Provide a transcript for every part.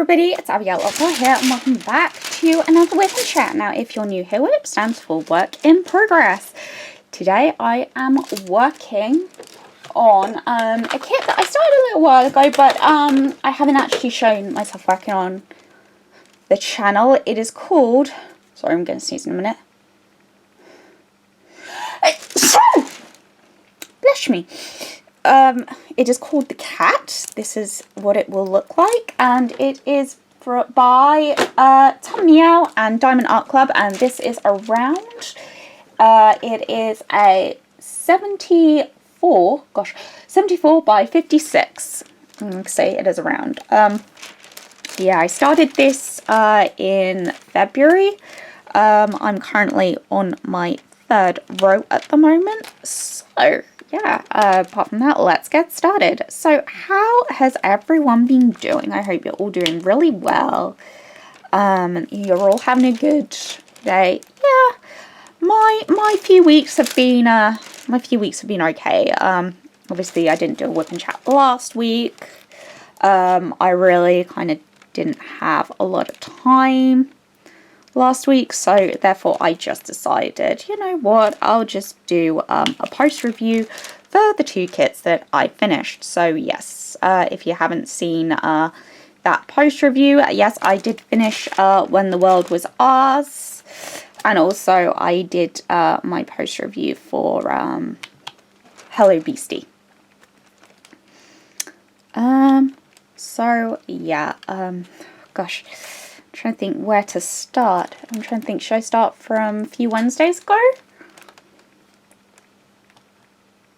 everybody, it's Abigail Opera here and welcome back to another WIP and Chat. Now if you're new here, WIP stands for Work in Progress. Today I am working on a kit that I started a little while ago, but I haven't actually shown myself working on the channel. It is called, sorry I'm going to sneeze in a minute. Bless me. It is called The Cat. This is what it will look like, and it is by Tom Meow and Diamond Art Club, and this is a round. It is a 74 by 56. Say it is a round. Yeah, I started this in February. I'm currently on my third row at the moment, so yeah, apart from that, let's get started. So how has everyone been doing? I hope you're all doing really well. You're all having a good day. Yeah, my few weeks have been okay. Obviously I didn't do a WIP and Chat last week. I really kind of didn't have a lot of time last week, so therefore I just decided, you know what, I'll just do a post review for the two kits that I finished. So yes, if you haven't seen that post review, yes, I did finish When the World Was Ours, and also I did my post review for Hello Beastie. So yeah, gosh, I'm trying to think where to start. I'm trying to think, should I start from a few Wednesdays ago?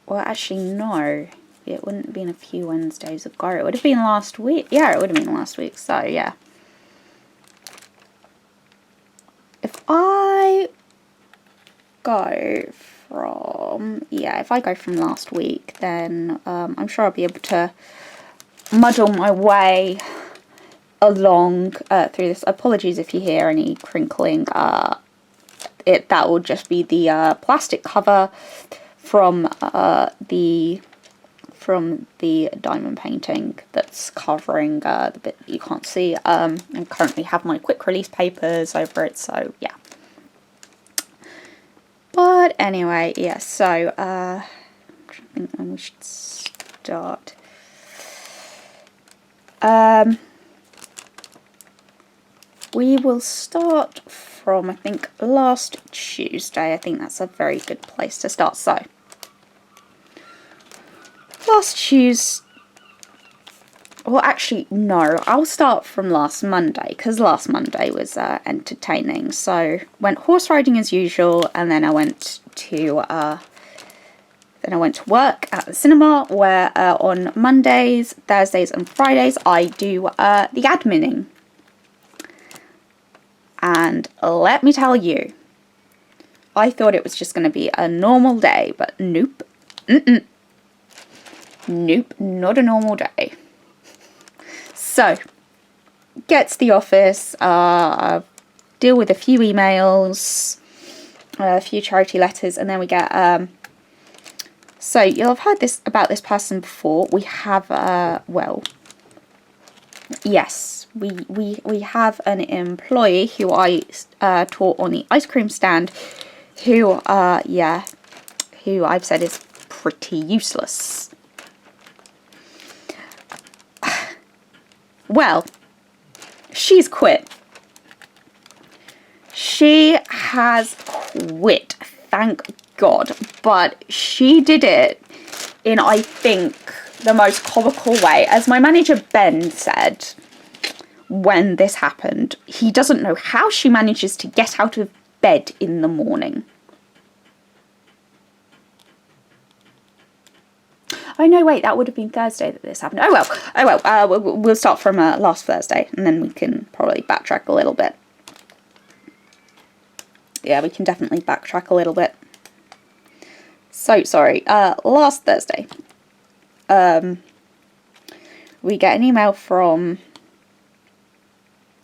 Well, actually, no. It wouldn't have been a few Wednesdays ago. It would have been last week. Yeah, it would have been last week. So, yeah. If I go from... Yeah, if I go from last week, then I'm sure I'll be able to muddle my way along through this. Apologies if you hear any crinkling. That will just be the plastic cover from the diamond painting that's covering the bit that you can't see. I currently have my quick release papers over it, so yeah. But anyway, yeah. So I think when we should start. We will start from, I think, last Tuesday. I think that's a very good place to start. So, last Tuesday... Well, actually, no. I'll start from last Monday, because last Monday was entertaining. So, went horse riding as usual, and then I went to... work at the cinema, where on Mondays, Thursdays and Fridays I do the adminning. And let me tell you, I thought it was just going to be a normal day, but nope. Nope, not a normal day. So, get to the office, deal with a few emails, a few charity letters, and then we get... So, you'll have heard about this person before. We have, well... Yes, we have an employee who I taught on the ice cream stand, who who I've said is pretty useless. Well, she's quit. She has quit, thank God, but she did it in, I think, the most comical way. As my manager Ben said when this happened, he doesn't know how she manages to get out of bed in the morning. Oh no, wait, that would have been Thursday that this happened. Oh well, we'll start from last Thursday, and then we can probably backtrack a little bit. Yeah, we can definitely backtrack a little bit. So, sorry, last Thursday. We get an email from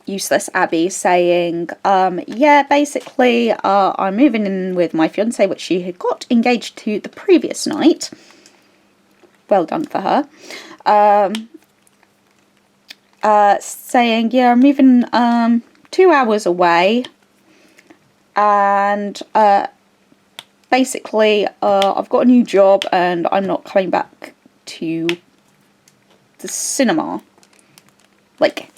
useless Abby saying, yeah, basically, I'm moving in with my fiance, which she had got engaged to the previous night. Well done for her. saying, yeah, I'm moving 2 hours away, and basically I've got a new job and I'm not coming back to the cinema, like,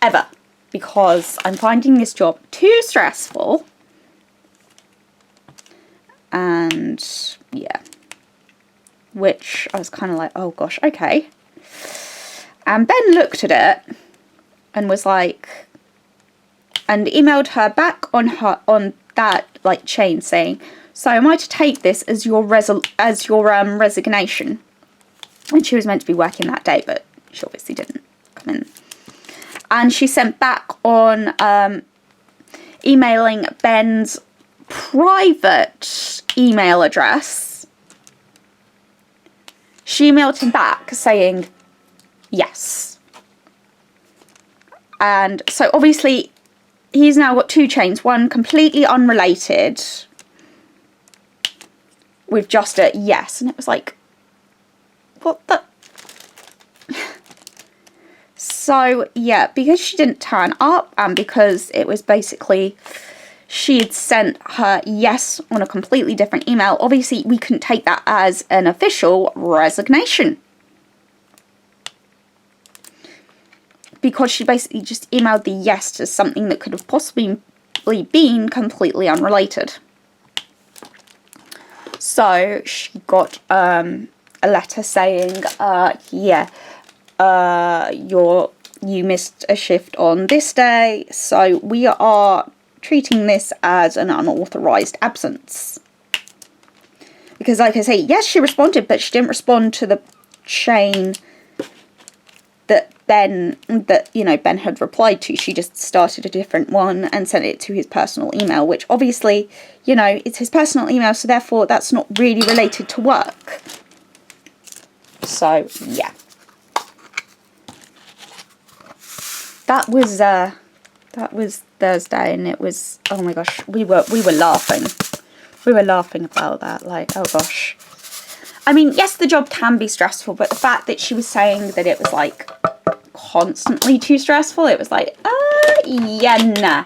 ever, because I'm finding this job too stressful. And yeah, which I was kind of like, oh gosh, okay. And Ben looked at it and was like, and emailed her back on that like chain saying, so am I to take this as your resignation? And she was meant to be working that day, but she obviously didn't come in. And she sent back on emailing Ben's private email address. She emailed him back saying yes. And so obviously he's now got 2 chains, one completely unrelated with just a yes. And it was like, what the? So yeah, because she didn't turn up and because it was basically she had sent her yes on a completely different email, obviously we couldn't take that as an official resignation. Because she basically just emailed the yes to something that could have possibly been completely unrelated. So she got a letter saying, you missed a shift on this day, so we are treating this as an unauthorized absence. Because like I say, yes, she responded, but she didn't respond to the chain that Ben had replied to. She just started a different one and sent it to his personal email, which obviously, it's his personal email, so therefore that's not really related to work. So yeah, that was Thursday, and it was, oh my gosh, we were laughing about that, like, oh gosh. I mean, yes, the job can be stressful, but the fact that she was saying that it was like constantly too stressful, it was like, yeah, nah.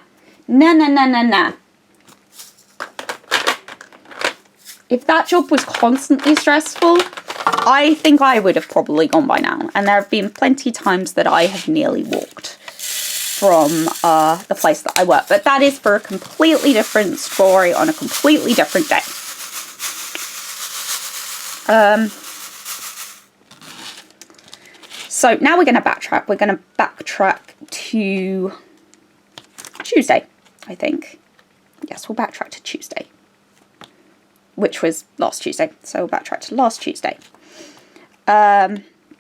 If that job was constantly stressful, I think I would have probably gone by now. And there have been plenty of times that I have nearly walked from the place that I work. But that is for a completely different story on a completely different day. So now we're going to backtrack. We're going to backtrack to Tuesday, I think. Yes, we'll backtrack to Tuesday, which was last Tuesday. So we'll backtrack to last Tuesday.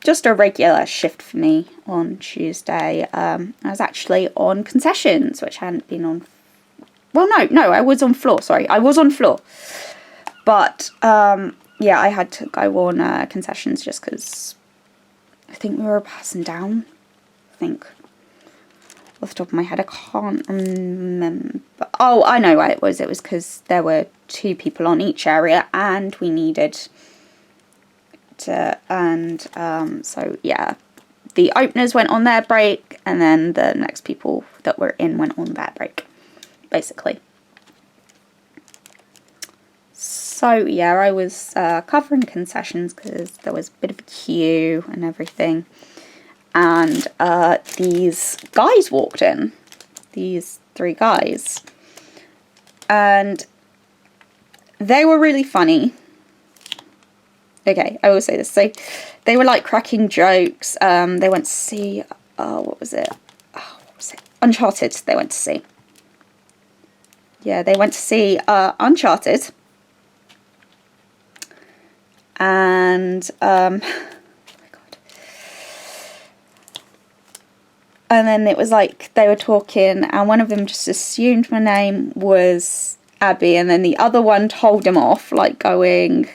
Just a regular shift for me on Tuesday. I was actually on concessions, which I hadn't been on. Well, no, I was on floor. Sorry, I was on floor. But yeah, I had to go on concessions just because I think we were passing down. I think off the top of my head, I can't remember. Oh, I know why it was. It was because there were 2 people on each area, and we needed to. And so yeah, the openers went on their break, and then the next people that were in went on their break, basically. So yeah, I was covering concessions because there was a bit of a queue and everything. And these guys walked in. These 3 guys. And they were really funny. Okay, I will say this. So they were like cracking jokes. They went to see, what was it? Uncharted, they went to see. Yeah, they went to see Uncharted. And oh my god. And then it was like they were talking, and one of them just assumed my name was Abby, and then the other one told him off, like going,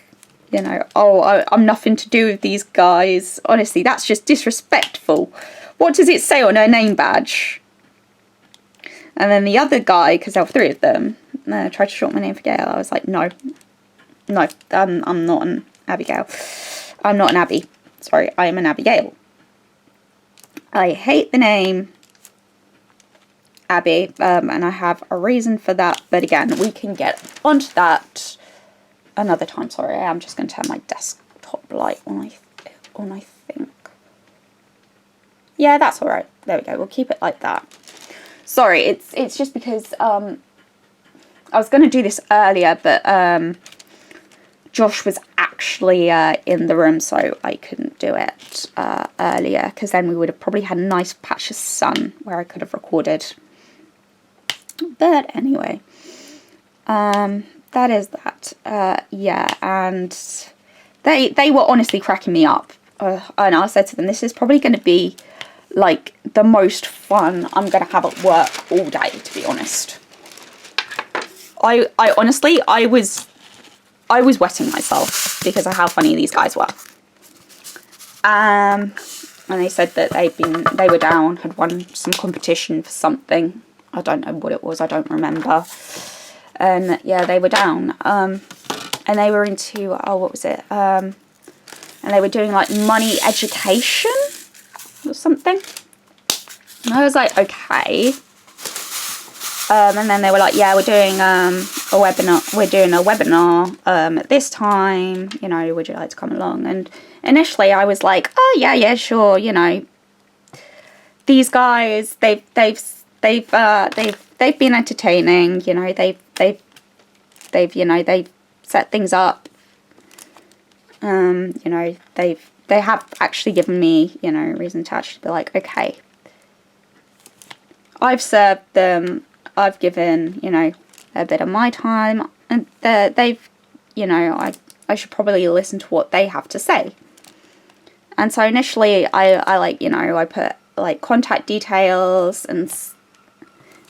I'm nothing to do with these guys. Honestly, that's just disrespectful. What does it say on her name badge? And then the other guy, because there were 3 of them, tried to short my name for Gail. I was like, no, I'm not an Abigail. I'm not an Abby. Sorry, I am an Abigail. I hate the name Abby, and I have a reason for that, but again, we can get onto that another time. Sorry, I am just going to turn my desktop light on, I think. Yeah, that's alright. There we go, we'll keep it like that. Sorry, it's just because I was going to do this earlier, but Josh was actually in the room, so I couldn't do it earlier, because then we would have probably had a nice patch of sun where I could have recorded. But anyway, that is that. Yeah, and they were honestly cracking me up. And I said to them, this is probably going to be like the most fun I'm going to have at work all day, to be honest. I honestly, I was wetting myself because of how funny these guys were. And they said that they were down, had won some competition for something. I don't know what it was, I don't remember. And yeah, they were down. And they were into, what was it? And they were doing like money education or something. And I was like, okay. And then they were like, yeah, we're doing a webinar at this time, you know, would you like to come along? And initially I was like, oh yeah, sure, you know, these guys, they've been entertaining, you know, they've set things up, you know, they have actually given me, you know, reason to actually be like, okay, I've served them, I've given, you know, a bit of my time, and they've, you know, I should probably listen to what they have to say. And so initially I like, you know, I put like contact details and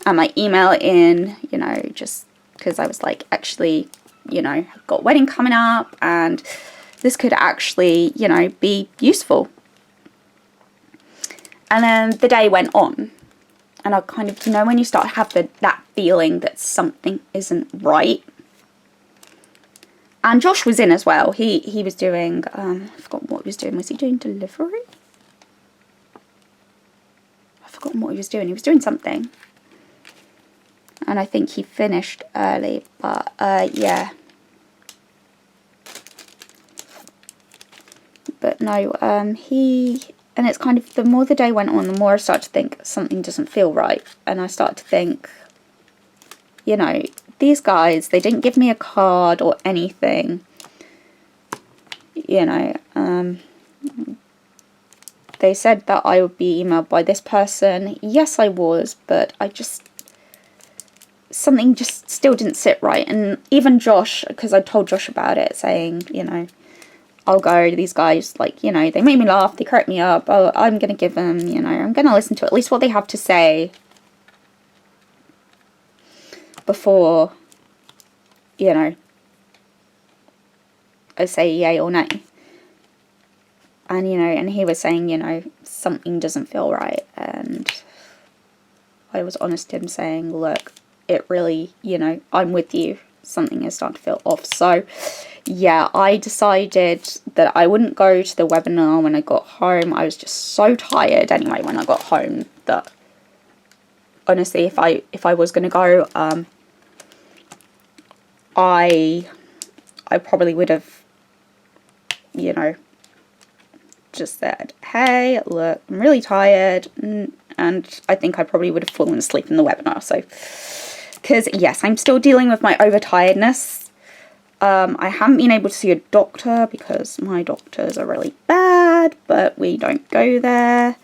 my email in, you know, just because I was like, actually, you know, I've got a wedding coming up and this could actually, you know, be useful. And then the day went on. And I kind of, you know, when you start to have that feeling that something isn't right. And Josh was in as well. He was doing, I forgot what he was doing. Was he doing delivery? I've forgotten what he was doing. He was doing something. And I think he finished early. But, yeah. But no, and it's kind of, the more the day went on, the more I started to think something doesn't feel right. And I started to think, you know, these guys, they didn't give me a card or anything. You know, they said that I would be emailed by this person. Yes, I was, but something just still didn't sit right. And even Josh, because I told Josh about it, saying, you know, I'll go to these guys, like, you know, they make me laugh, they crack me up, I'm going to give them, you know, I'm going to listen to at least what they have to say before, you know, I say yay or nay. And, you know, and he was saying, you know, something doesn't feel right. And I was honest to him saying, look, it really, you know, I'm with you. Something is starting to feel off. So, yeah, I decided that I wouldn't go to the webinar when I got home. I was just so tired anyway when I got home that honestly, if I was going to go, I probably would have, you know, just said, hey, look, I'm really tired, and I think I probably would have fallen asleep in the webinar. So, because yes, I'm still dealing with my overtiredness. I haven't been able to see a doctor because my doctors are really bad, but we don't go there.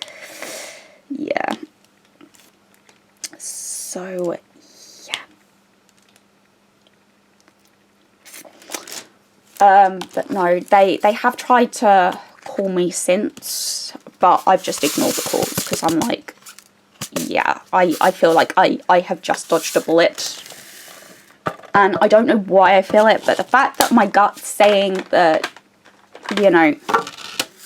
Yeah. So, yeah. But no, they have tried to call me since, but I've just ignored the calls because I'm like, yeah, I feel like I have just dodged a bullet. And I don't know why I feel it, but the fact that my gut's saying that, you know,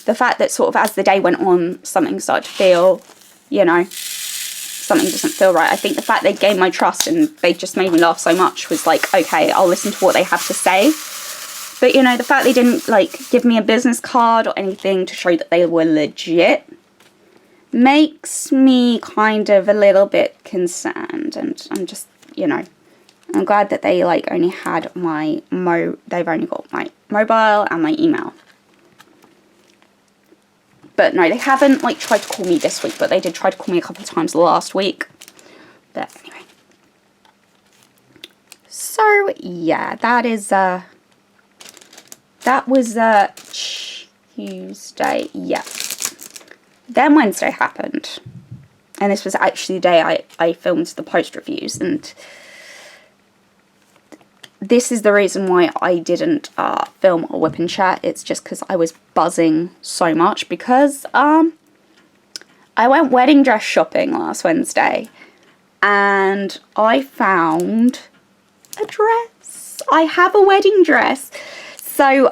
the fact that sort of as the day went on, something started to feel, you know, something doesn't feel right. I think the fact they gained my trust and they just made me laugh so much was like, okay, I'll listen to what they have to say. But, you know, the fact they didn't, like, give me a business card or anything to show that they were legit makes me kind of a little bit concerned, and I'm just, you know, I'm glad that they like only had my they've only got my mobile and my email. But no, they haven't like tried to call me this week, but they did try to call me a couple of times last week. But anyway. So yeah, that was Tuesday. Yeah. Then Wednesday happened. And this was actually the day I filmed the post reviews, and this is the reason why I didn't film a WIP and Chat. It's just because I was buzzing so much, because I went wedding dress shopping last Wednesday and I found a dress. I have a wedding dress. So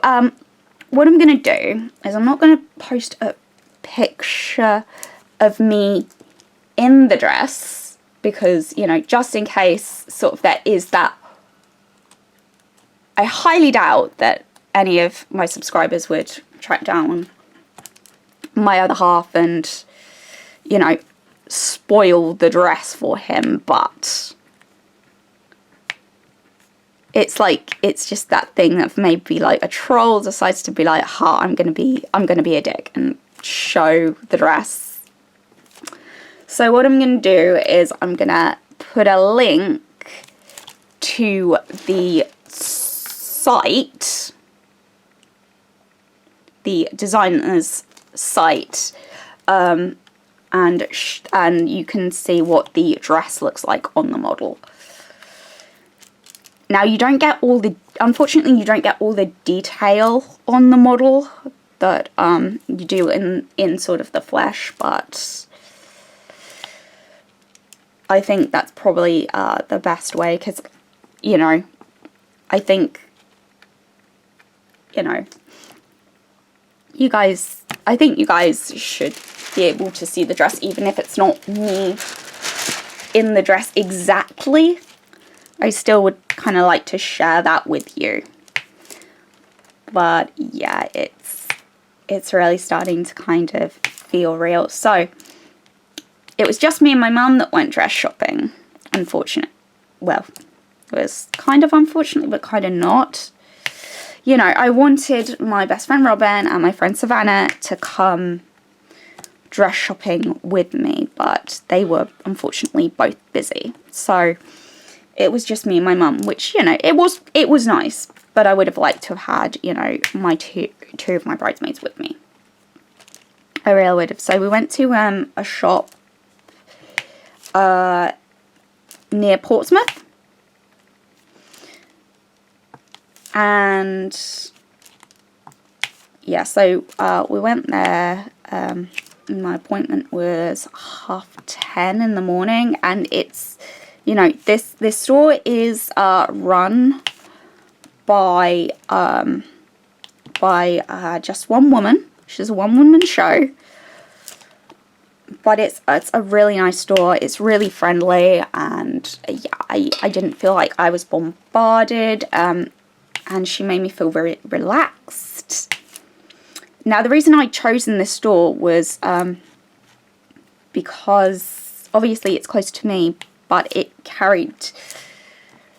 what I'm going to do is I'm not going to post a picture of me in the dress, because, you know, just in case sort of there is that, I highly doubt that any of my subscribers would track down my other half and, you know, spoil the dress for him, but it's like, it's just that thing that maybe like a troll decides to be like, ha, I'm gonna be a dick and show the dress. So what I'm gonna do is I'm gonna put a link to the site, the designer's site, and you can see what the dress looks like on the model. Now you don't get all the, unfortunately you don't get all the detail on the model that you do in sort of the flesh, but I think that's probably the best way, because, you know, I think, you know, I think you guys should be able to see the dress, even if it's not me in the dress exactly. I still would kind of like to share that with you. But yeah, it's really starting to kind of feel real. So it was just me and my mum that went dress shopping. Well, it was kind of unfortunate, but kind of not. You know, I wanted my best friend Robin and my friend Savannah to come dress shopping with me, but they were unfortunately both busy. So it was just me and my mum, which, you know, it was nice, but I would have liked to have had, you know, my two of my bridesmaids with me. I really would have. So we went to a shop near Portsmouth, and yeah, so we went there. My appointment was 10:30 in the morning, and it's, you know, this store is run by just one woman. She's a one-woman show, but it's a really nice store. It's really friendly, and yeah, I didn't feel like I was bombarded, and she made me feel very relaxed. Now, the reason I'd chosen this store was because obviously it's close to me, but it carried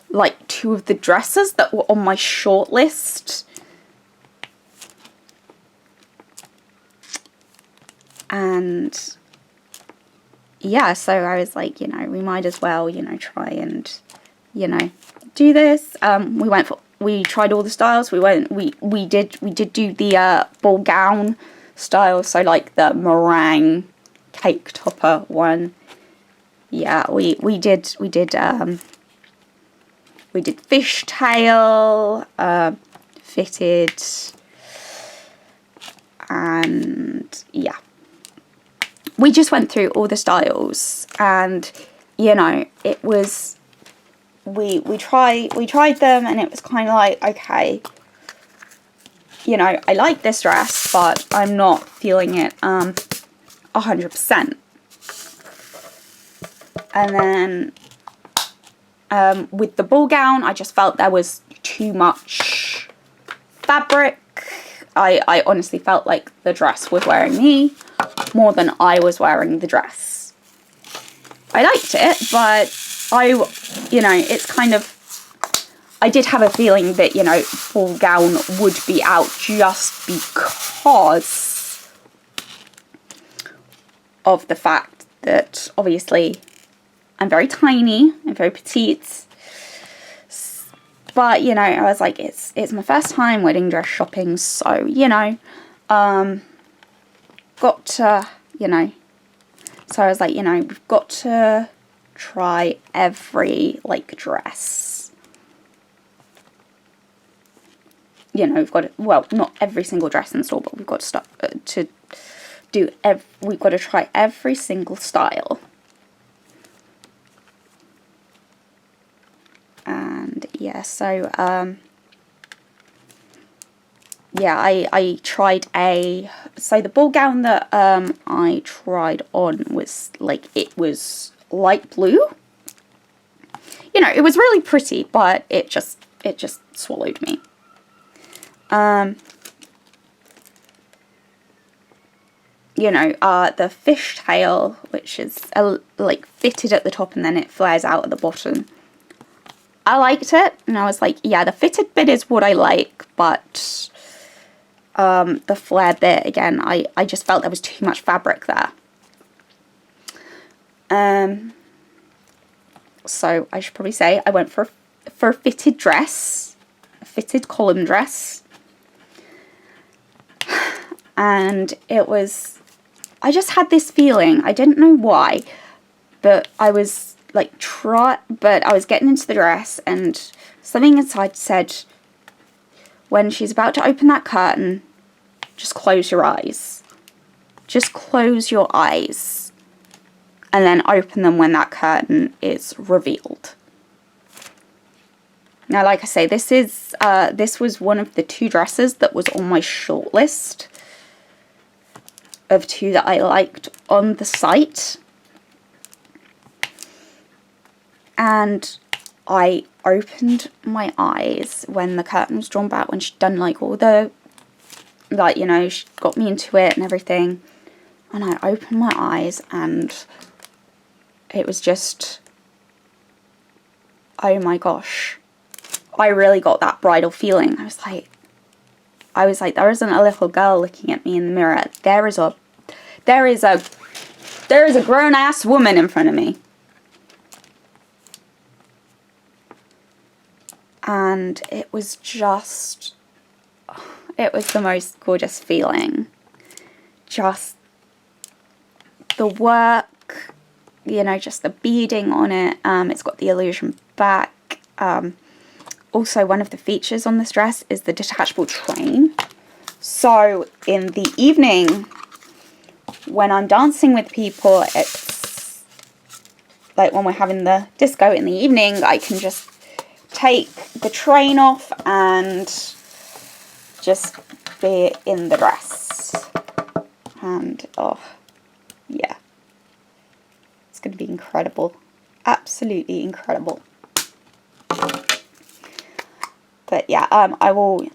like 2 of the dresses that were on my short list. And yeah, so I was like, you know, we might as well, you know, try and, you know, do this. We tried all the styles. We did do the ball gown style, so like the meringue cake topper one. Yeah, we did fishtail, fitted, and yeah, we just went through all the styles, and you know, it was, we tried them, and it was kind of like, okay, you know, I like this dress, but I'm not feeling it 100%. And then with the ball gown, I just felt there was too much fabric. I honestly felt like the dress was wearing me. more than I was wearing the dress. I liked it, but it's kind of, I did have a feeling that, ball gown would be out just because of the fact that obviously I'm very tiny, I'm very petite. But, I was like, it's my first time wedding dress shopping, so, got to, so I was like, we've got to try every, dress. We've got to, well, not every single dress in the store, but we've got to start we've got to try every single style. And, yeah, so, yeah, I tried so the ball gown that I tried on was it was light blue. It was really pretty, but it just swallowed me. The fishtail, which is fitted at the top and then it flares out at the bottom. I liked it, and I was like, yeah, the fitted bit is what I like, but the flare bit, again, I just felt there was too much fabric there. So I should probably say I went for a fitted dress, a fitted column dress, and it was, I just had this feeling, I didn't know why, but I was but I was getting into the dress and something inside said, when she's about to open that curtain, just close your eyes. Just close your eyes. And then open them when that curtain is revealed. Now, like I say, this was one of the 2 dresses that was on my shortlist of 2 that I liked on the site. And I opened my eyes when the curtain was drawn back, when she'd done all the, she got me into it and everything. And I opened my eyes and it was just, oh my gosh. I really got that bridal feeling. I was like, there isn't a little girl looking at me in the mirror. There is a grown ass woman in front of me. And it was the most gorgeous feeling. Just the work, just the beading on it. It's got the illusion back. Also, one of the features on this dress is the detachable train. So in the evening, when I'm dancing with people, it's like when we're having the disco in the evening, I can just take the train off and just be in the dress. And oh yeah, it's going to be incredible, absolutely incredible. But yeah, I'll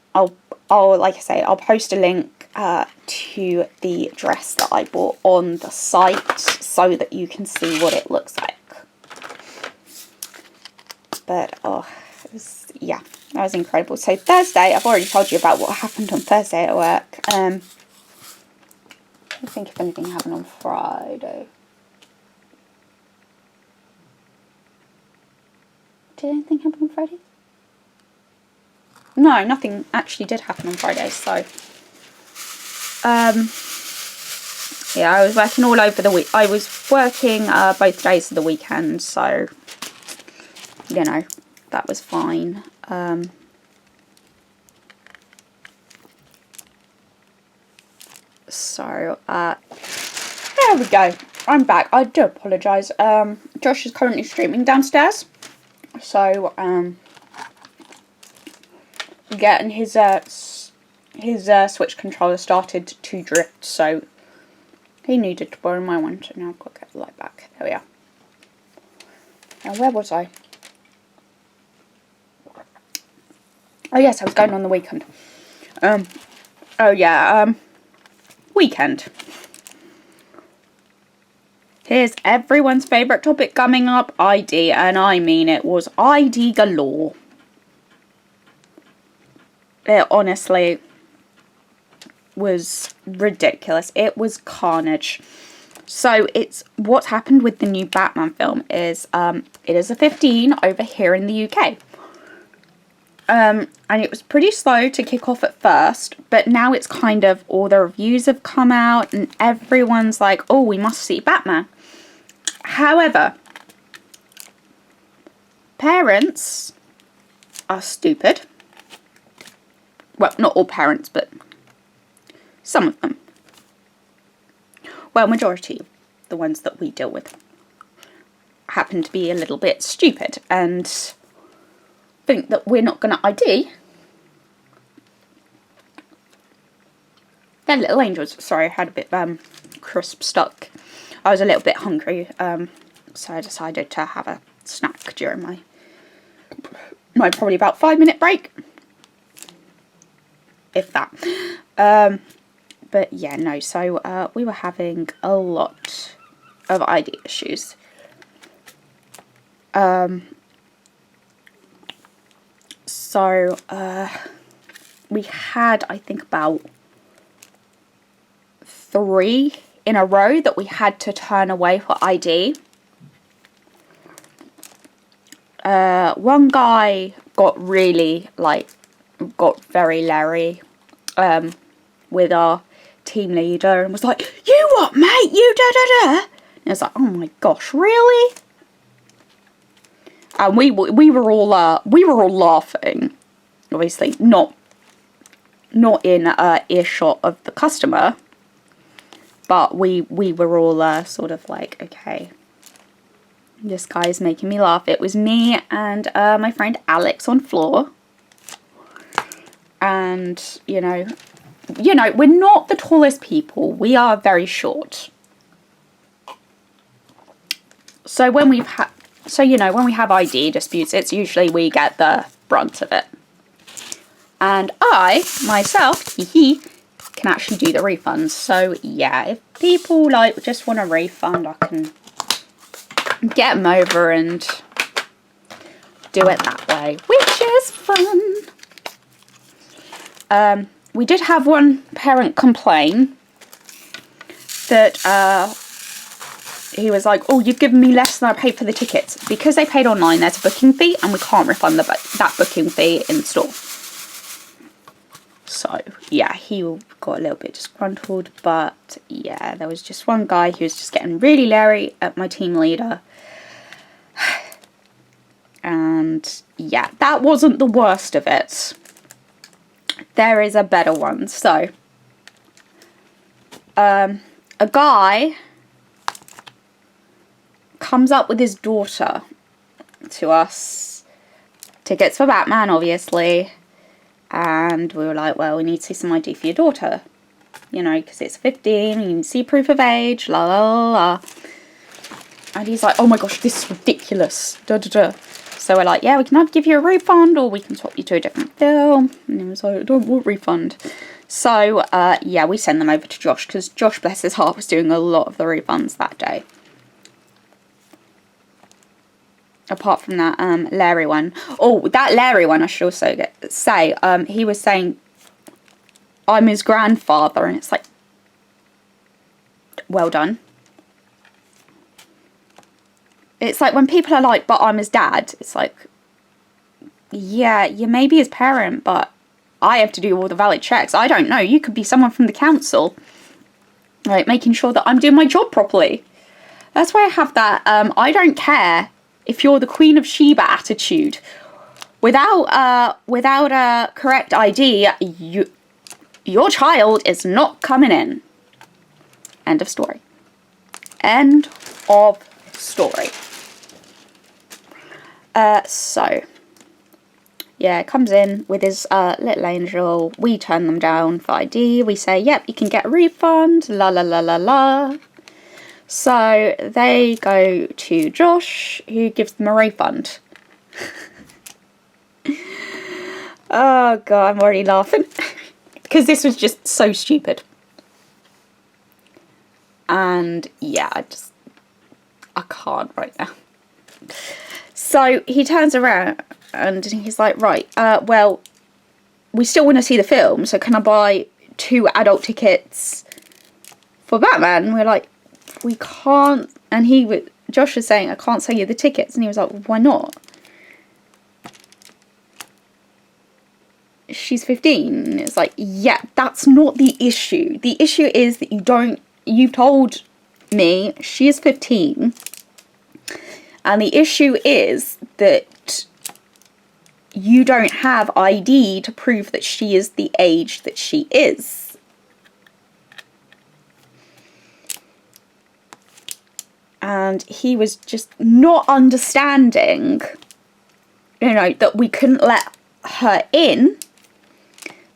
like I say, I'll post a link to the dress that I bought on the site so that you can see what it looks like. But oh, yeah, that was incredible. So Thursday, I've already told you about what happened on Thursday at work. I think if anything happened on Friday. Did anything happen on Friday? No, nothing actually did happen on Friday. So, yeah, I was working all over the week. I was working both days of the weekend, so that was fine. So, there we go. I'm back. I do apologise. Josh is currently streaming downstairs. So, getting his Switch controller started to drift, so he needed to borrow my one. So now I've got to get the light back. There we are. Now, where was I? Oh yes, I was going on the weekend. Oh yeah, weekend. Here's everyone's favourite topic coming up, ID, and I mean it was ID galore. It honestly was ridiculous. It was carnage. So it's what's happened with the new Batman film is it is a 15 over here in the UK. And it was pretty slow to kick off at first, but now it's kind of all the reviews have come out and everyone's like, oh, we must see Batman. However, parents are stupid. Well, not all parents, but some of them. Well, majority, the ones that we deal with, happen to be a little bit stupid and think that we're not going to ID their little angels. Sorry, I had a bit crisp stuck. I was a little bit hungry, so I decided to have a snack during my probably about 5-minute break. If that. But yeah, no, so we were having a lot of ID issues. So we had, I think, about 3 in a row that we had to turn away for ID. One guy got very leery with our team leader and was like, "You what, mate? You da-da-da?" And I was like, "Oh my gosh, really?" And we were all laughing, obviously not in earshot of the customer, but we were all sort of like, okay, this guy is making me laugh. It was me and my friend Alex on floor, and you know, we're not the tallest people. We are very short. So when we have ID disputes, it's usually we get the brunt of it. And I, myself, can actually do the refunds. So yeah, if people just want a refund, I can get them over and do it that way, which is fun. We did have one parent complain that he was like, "Oh, you've given me less than I paid for the tickets." Because they paid online, there's a booking fee, and we can't refund that booking fee in store. So, yeah, he got a little bit disgruntled, but yeah, there was just one guy who was just getting really leery at my team leader. And yeah, that wasn't the worst of it. There is a better one. So, a guy comes up with his daughter to us. Tickets for Batman, obviously. And we were like, well, we need to see some ID for your daughter. You know, because it's 15, you need to see proof of age, la la la la. And he's like, oh my gosh, this is ridiculous. Da da da. So we're like, yeah, we can either give you a refund or we can swap you to a different film. And he was like, I don't want a refund. So, yeah, we send them over to Josh because Josh, bless his heart, was doing a lot of the refunds that day. Apart from that Larry one. Oh, that Larry one, I should also say, he was saying, I'm his grandfather. And it's like, well done. It's like when people are like, but I'm his dad. It's like, yeah, you may be his parent, but I have to do all the valid checks. I don't know. You could be someone from the council. Like, making sure that I'm doing my job properly. That's why I have that, I don't care if you're the Queen of Sheba attitude. Without a correct ID, your child is not coming in. End of story. End of story. So, yeah, comes in with his little angel. We turn them down for ID. We say, yep, you can get a refund. La la la la la. So they go to Josh, who gives them a refund. Oh god, I'm already laughing. Because this was just so stupid. And yeah, I can't right now. So he turns around and he's like, right, well, we still want to see the film, so can I buy 2 adult tickets for Batman? And we're like, we can't. And Josh was saying, I can't sell you the tickets. And he was like, why not? She's 15. And it's like, yeah, that's not the issue. The issue is that you've told me she is 15. And the issue is that you don't have ID to prove that she is the age that she is. And he was just not understanding, that we couldn't let her in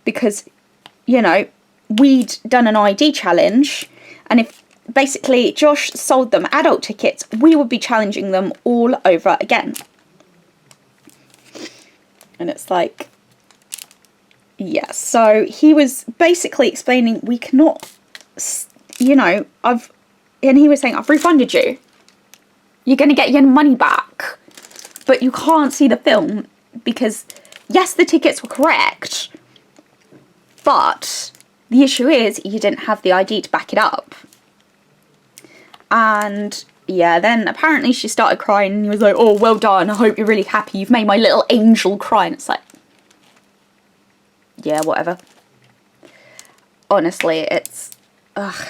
because, we'd done an ID challenge, and if basically Josh sold them adult tickets, we would be challenging them all over again. And it's like, yeah, so he was basically explaining we cannot, and he was saying, I've refunded you. You're going to get your money back. But you can't see the film because, yes, the tickets were correct. But the issue is you didn't have the ID to back it up. And yeah, then apparently she started crying and he was like, oh, well done. I hope you're really happy. You've made my little angel cry. And it's like, yeah, whatever. Honestly, it's, ugh.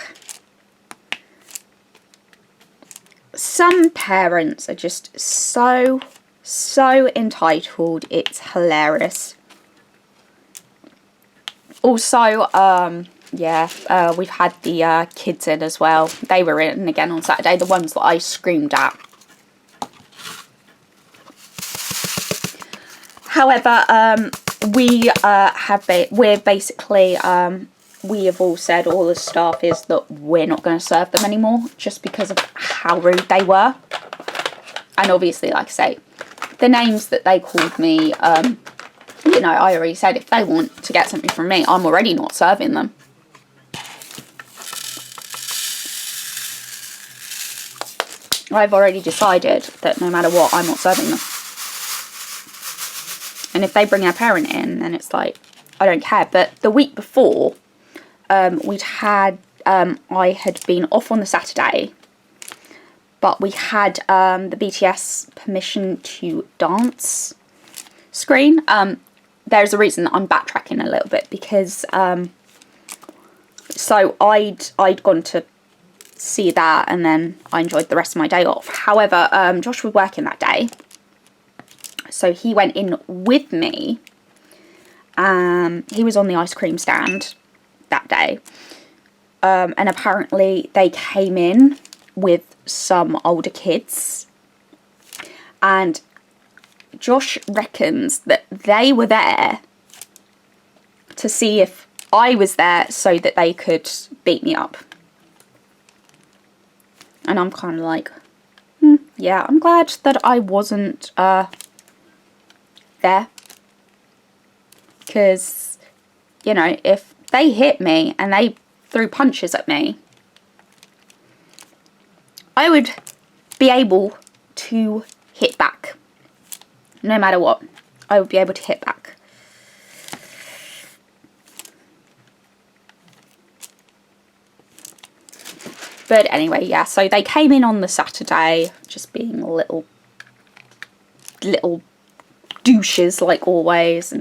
Some parents are just so entitled. It's hilarious. Also, we've had the kids in as well. They were in again on Saturday, the ones that I screamed at. However, we have all said, all the staff, is that we're not going to serve them anymore just because of how rude they were. And obviously, like I say, the names that they called me, I already said if they want to get something from me, I'm already not serving them. I've already decided that no matter what, I'm not serving them. And if they bring their parent in, then it's like, I don't care. But the week before, I had been off on the Saturday, but we had the BTS permission to dance screen. There's a reason that I'm backtracking a little bit because so I'd gone to see that and then I enjoyed the rest of my day off. However, Josh was working that day, so he went in with me. He was on the ice cream stand that day, and apparently they came in with some older kids, and Josh reckons that they were there to see if I was there so that they could beat me up. And I'm kind of like, yeah, I'm glad that I wasn't there. Because, if they hit me and they threw punches at me, I would be able to hit back. No matter what, I would be able to hit back. But anyway, yeah, so they came in on the Saturday, just being little douches like always.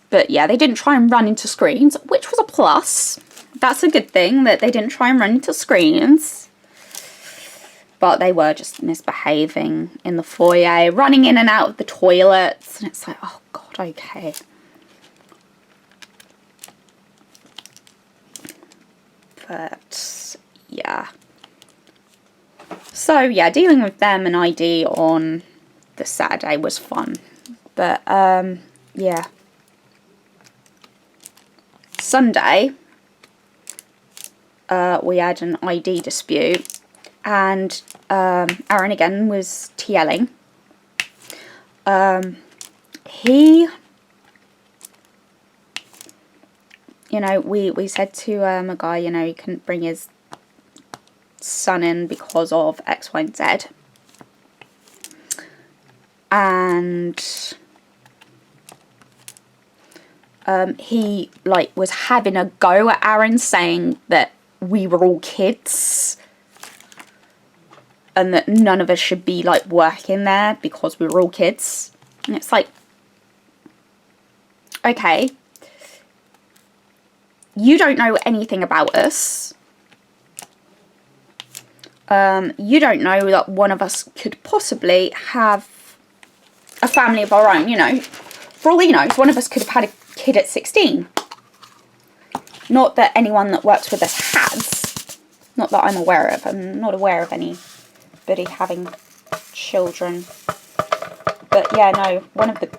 But yeah, they didn't try and run into screens, which was a plus. That's a good thing, that they didn't try and run into screens. But they were just misbehaving in the foyer, running in and out of the toilets. And it's like, oh God, okay. But yeah. So yeah, dealing with them and ID on the Saturday was fun. But yeah. Sunday, we had an ID dispute, and Aaron again was TLing. He, we said to a guy, he couldn't bring his son in because of X, Y, and Z. And he like was having a go at Aaron, saying that we were all kids and that none of us should be like working there because we were all kids. And it's like, okay, you don't know anything about us. You don't know that one of us could possibly have a family of our own, you know. For all he knows, one of us could have had a kid at 16. Not that anyone that works with us has. Not that I'm aware of. I'm not aware of anybody having children. But yeah, no, one of the...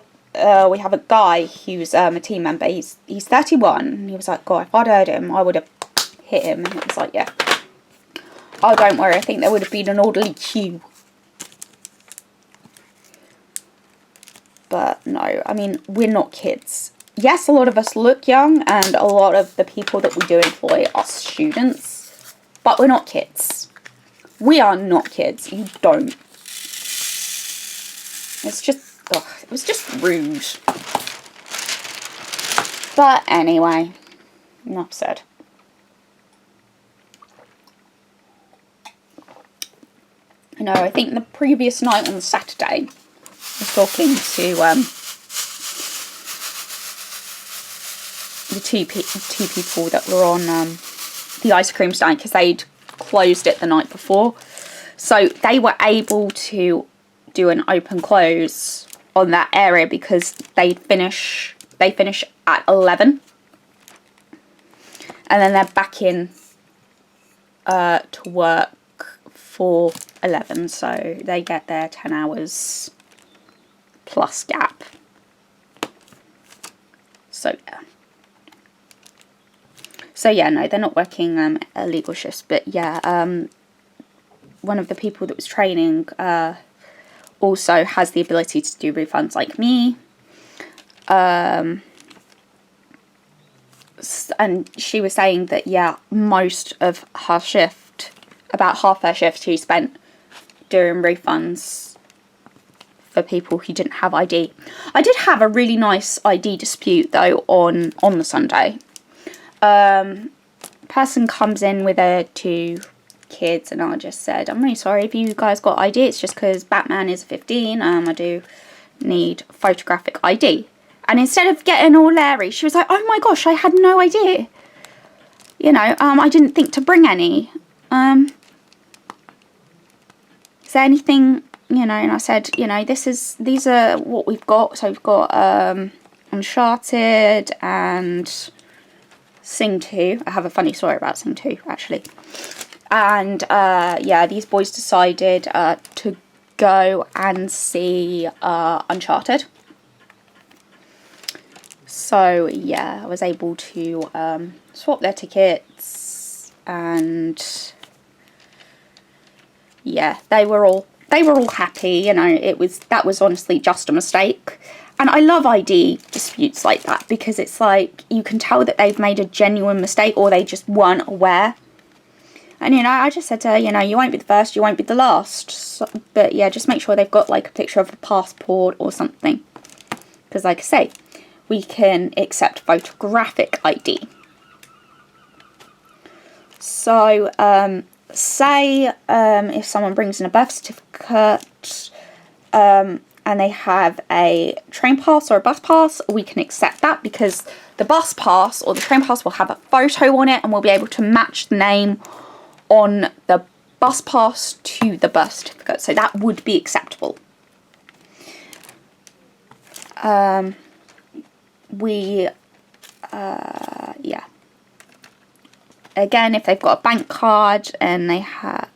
we have a guy who's a team member. He's 31. And he was like, God, if I'd heard him, I would have hit him. And it was like, yeah. Oh, don't worry. I think there would have been an orderly queue. But no, I mean, we're not kids. Yes, a lot of us look young, and a lot of the people that we do employ are students. But we're not kids. We are not kids. You don't. It's just, ugh, it was just rude. But anyway, enough said. You know, I think the previous night on the Saturday, I was talking to the two people that were on the ice cream stand, because they'd closed it the night before. So they were able to do an open close on that area because they finish at 11. And then they're back in to work for 11. So they get their 10 hours plus gap. So yeah. So yeah, no, they're not working illegal shifts, but yeah, one of the people that was training also has the ability to do refunds like me. And she was saying that, yeah, most of her shift, about half her shift, she spent doing refunds for people who didn't have ID. I did have a really nice ID dispute though on the Sunday. Person comes in with their 2 kids, and I just said, I'm really sorry if you guys got ID, it's just because Batman is 15, I do need photographic ID. And instead of getting all leery, she was like, oh my gosh, I had no idea. You know, I didn't think to bring any. Is there anything, you know, and I said, you know, these are what we've got. So we've got Uncharted and Sing 2. I have a funny story about Sing 2, actually. And yeah, these boys decided to go and see Uncharted. So yeah, I was able to swap their tickets, and yeah, they were all happy. You know, that was honestly just a mistake. And I love ID disputes like that, because it's like you can tell that they've made a genuine mistake, or they just weren't aware. And, you know, I just said to her, you know, you won't be the first, you won't be the last. So, but, yeah, just make sure they've got, like, a picture of a passport or something. Because, like I say, we can accept photographic ID. So, say if someone brings in a birth certificate and they have a train pass or a bus pass, we can accept that, because the bus pass or the train pass will have a photo on it, and we'll be able to match the name on the bus pass to the birth certificate. So that would be acceptable. Yeah. Again, if they've got a bank card and they have,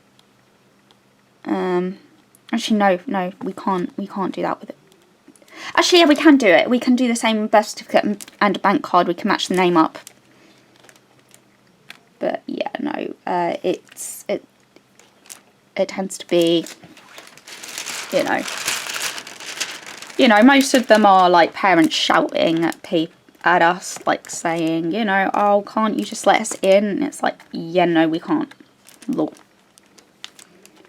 actually no, we can't do that with it. Actually, yeah, we can do it. We can do the same birth certificate and a bank card. We can match the name up. But yeah, no, it tends to be, you know, most of them are like parents shouting at us, like saying, you know, oh, can't you just let us in? And it's like, yeah, no, we can't. Law.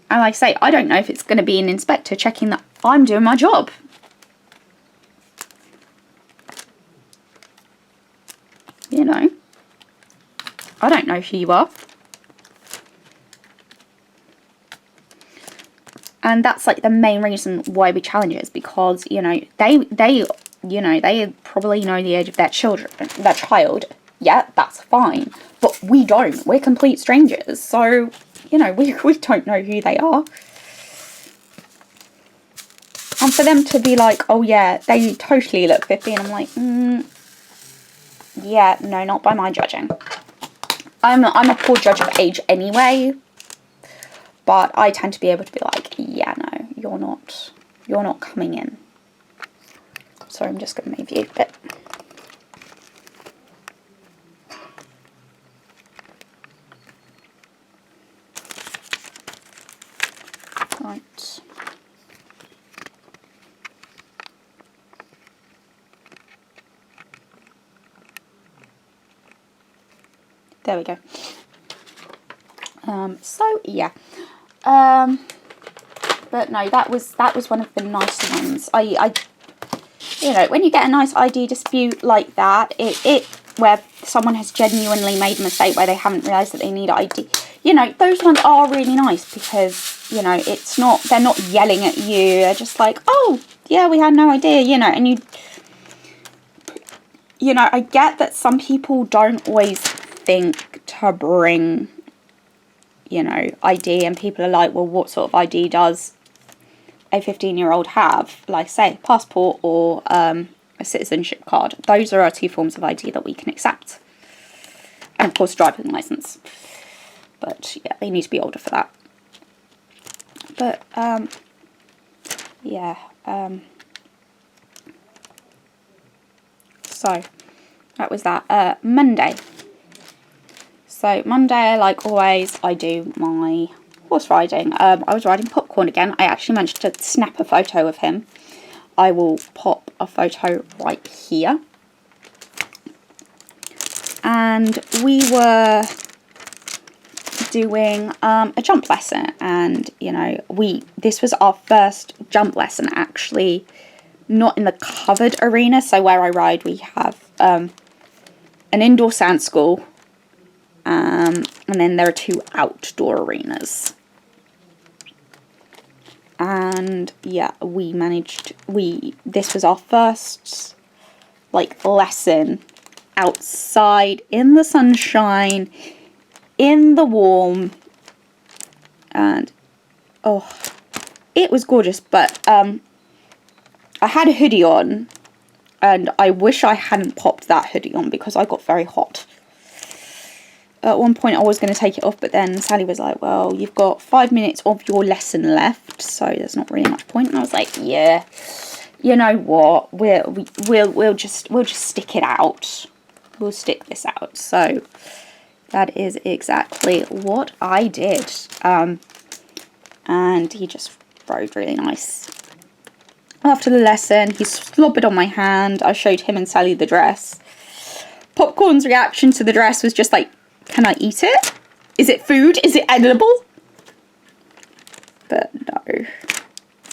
And like I say, I don't know if it's going to be an inspector checking that I'm doing my job. You know, I don't know who you are. And that's like the main reason why we challenge it, is because, you know, they probably know the age of their child. Yeah, that's fine. But we don't. We're complete strangers. So, you know, we don't know who they are. And for them to be like, oh yeah, they totally look 50. And I'm like, yeah, no, not by my judging. I'm a poor judge of age anyway. But I tend to be able to be like, yeah, no, you're not coming in. Sorry, I'm just going to move you a bit. Right. There we go. So yeah. But no, that was one of the nicer ones. I you know, when you get a nice ID dispute like that, it where someone has genuinely made a mistake where they haven't realised that they need ID, you know, those ones are really nice, because, you know, they're not yelling at you, they're just like, oh, yeah, we had no idea, you know, and you know, I get that some people don't always think to bring, you know, ID, and people are like, well, what sort of ID does a 15-year-old have? Like, say, passport or a citizenship card. Those are our two forms of ID that we can accept. And of course, driving license. But yeah, they need to be older for that. But yeah. So that was that. Monday. So Monday, like always, I do my horse riding. I was riding Popcorn again. I actually managed to snap a photo of him. I will pop a photo right here. And we were doing a jump lesson, and you know, this was our first jump lesson, actually not in the covered arena. So where I ride, we have an indoor sand school, and then there are 2 outdoor arenas. And yeah, this was our first like lesson outside in the sunshine, in the warm, and oh, it was gorgeous. But I had a hoodie on, and I wish I hadn't popped that hoodie on because I got very hot. At one point I was going to take it off, but then Sally was like, well, you've got 5 minutes of your lesson left, so there's not really much point. And I was like, yeah, you know what, we'll just stick it out. We'll stick this out. So that is exactly what I did. And he just rode really nice. After the lesson, he slobbered on my hand. I showed him and Sally the dress. Popcorn's reaction to the dress was just like, can I eat it? Is it food? Is it edible? But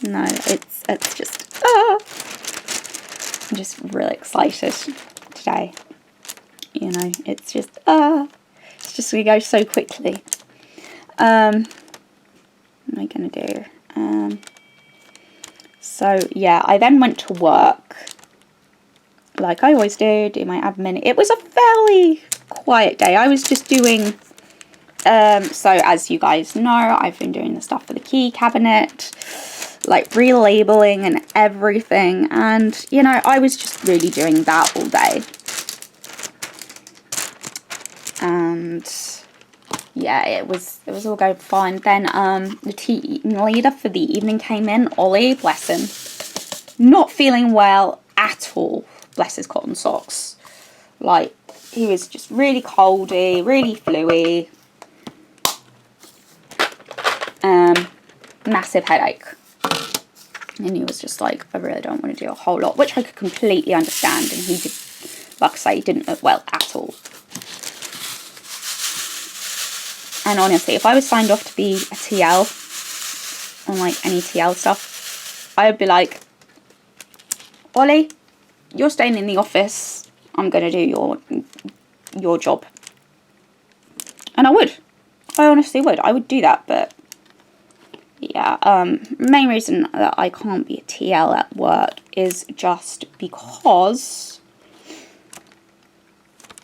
no, it's just, I'm just really excited today. You know, it's just going to go so quickly. What am I going to do? So yeah, I then went to work, like I always do my admin. It was a fairly quiet day. I was just doing, so as you guys know, I've been doing the stuff for the key cabinet, like relabeling and everything, and you know, I was just really doing that all day. And yeah, it was all going fine. Then the team leader for the evening came in, Ollie, bless him, not feeling well at all, bless his cotton socks. Like, he was just really coldy, really fluey, massive headache. And he was just like, I really don't want to do a whole lot, which I could completely understand. And he did, like I say, he didn't look well at all. And honestly, if I was signed off to be a TL, on like any TL stuff, I would be like, Ollie, you're staying in the office. I'm going to do your job. And I would. I honestly would. I would do that, but yeah. Main reason that I can't be a TL at work is just because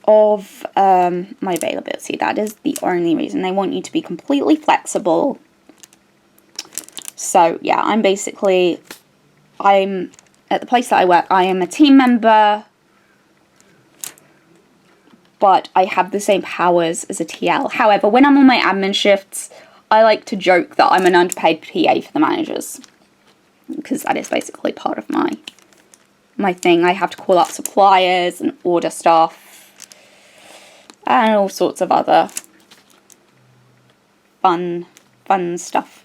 of my availability. That is the only reason. They want you to be completely flexible. So yeah, I'm at the place that I work, I am a team member, but I have the same powers as a TL. However, when I'm on my admin shifts, I like to joke that I'm an underpaid PA for the managers, because that is basically part of my thing. I have to call up suppliers and order stuff and all sorts of other fun stuff.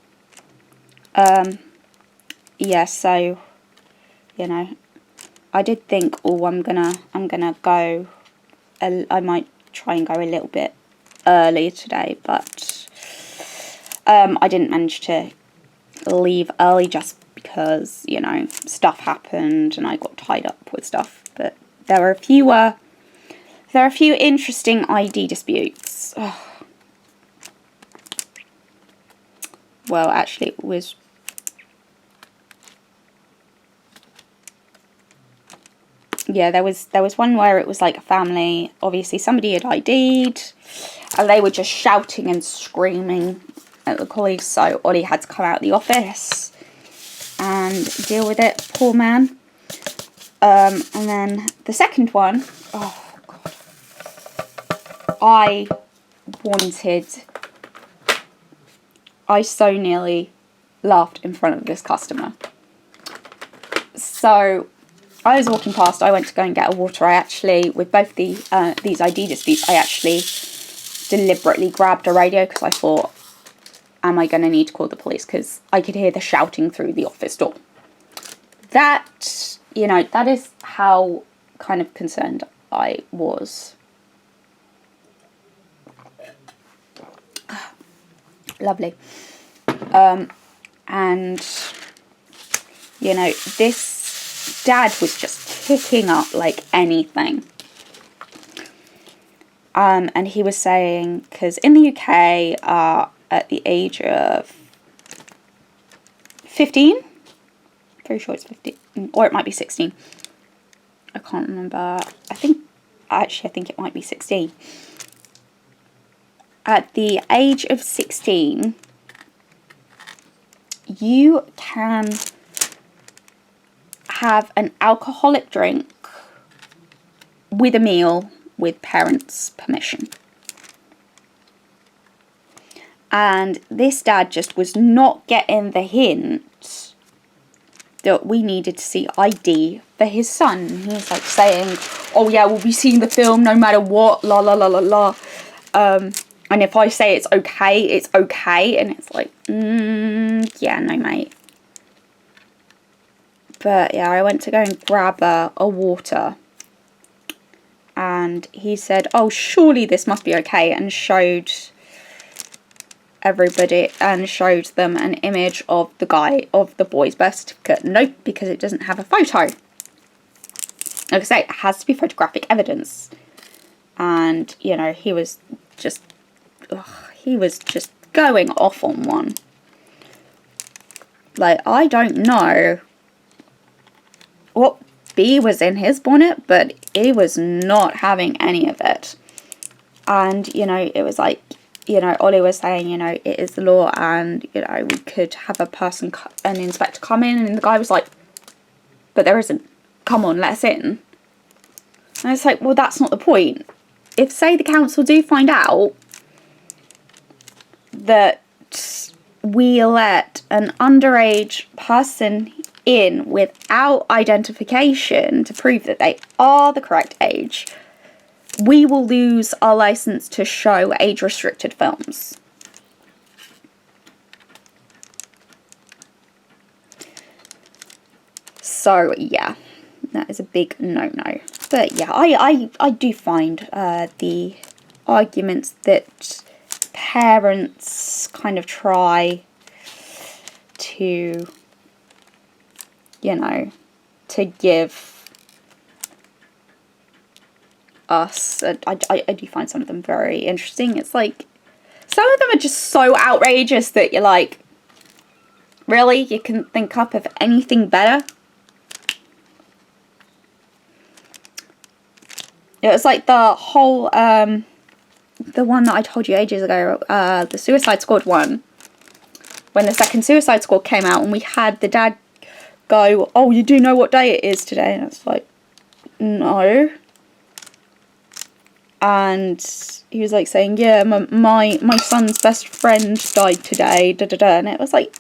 Yeah, so, you know, I did think, oh, I'm gonna go, I might try and go a little bit early today, but I didn't manage to leave early just because, you know, stuff happened and I got tied up with stuff. But there were a few interesting ID disputes. Oh. Well, actually, it was. Yeah, there was one where it was like a family. Obviously, somebody had ID'd, and they were just shouting and screaming at the colleagues. So Ollie had to come out of the office and deal with it. Poor man. And then the second one. Oh God. I so nearly laughed in front of this customer. So I was walking past, I went to go and get a water. I actually, with both these ID disputes, I actually deliberately grabbed a radio because I thought, am I going to need to call the police? Because I could hear the shouting through the office door. That, you know, that is how kind of concerned I was. Lovely. And, you know, this dad was just kicking up like anything. And he was saying, because in the UK, at the age of 15, pretty sure it's 15, or it might be 16. I can't remember. I think it might be 16. At the age of 16, you can have an alcoholic drink with a meal with parents' permission. And this dad just was not getting the hint that we needed to see ID for his son. He was like saying, oh yeah, we'll be seeing the film no matter what, la la la la la. And if I say it's okay, it's okay. And it's like, yeah, no mate. But yeah, I went to go and grab a water. And he said, oh, surely this must be okay. And showed everybody and showed them an image of the boy's birth certificate. Nope, because it doesn't have a photo. Like I say, it has to be photographic evidence. And, you know, he was just going off on one. Like, I don't know what bee was in his bonnet, but he was not having any of it. And, you know, it was like, you know, Ollie was saying, you know, it is the law and, you know, we could have an inspector come in, and the guy was like, but there isn't. Come on, let us in. And it's like, well, that's not the point. If, say, the council do find out that we let an underage person in without identification to prove that they are the correct age, we will lose our license to show age-restricted films. So, yeah, that is a big no-no. But, yeah, I do find the arguments that parents kind of try to, you know, to give us. I do find some of them very interesting. It's like, some of them are just so outrageous that you're like, really? You can think up of anything better? It was like the whole, the one that I told you ages ago, the Suicide Squad one. When the second Suicide Squad came out and we had the dad go, oh, you do know what day it is today? And it's like, no. And he was like saying, yeah, my son's best friend died today, da da da. And it was like,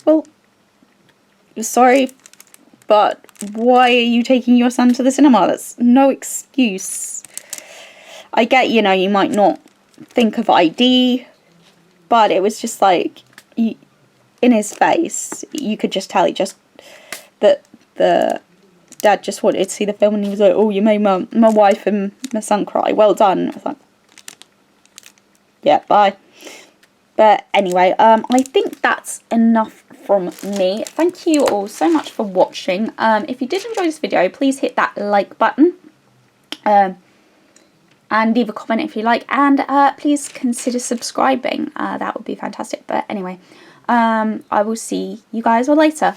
well, sorry, but why are you taking your son to the cinema? That's no excuse. I get, you know, you might not think of ID, but it was just like, in his face, you could just tell that the dad just wanted to see the film, and he was like, oh, you made my wife and my son cry. Well done. I was like, yeah, bye. But anyway, I think that's enough from me. Thank you all so much for watching. If you did enjoy this video, please hit that like button. And leave a comment if you like. And please consider subscribing. That would be fantastic. But anyway, I will see you guys all later.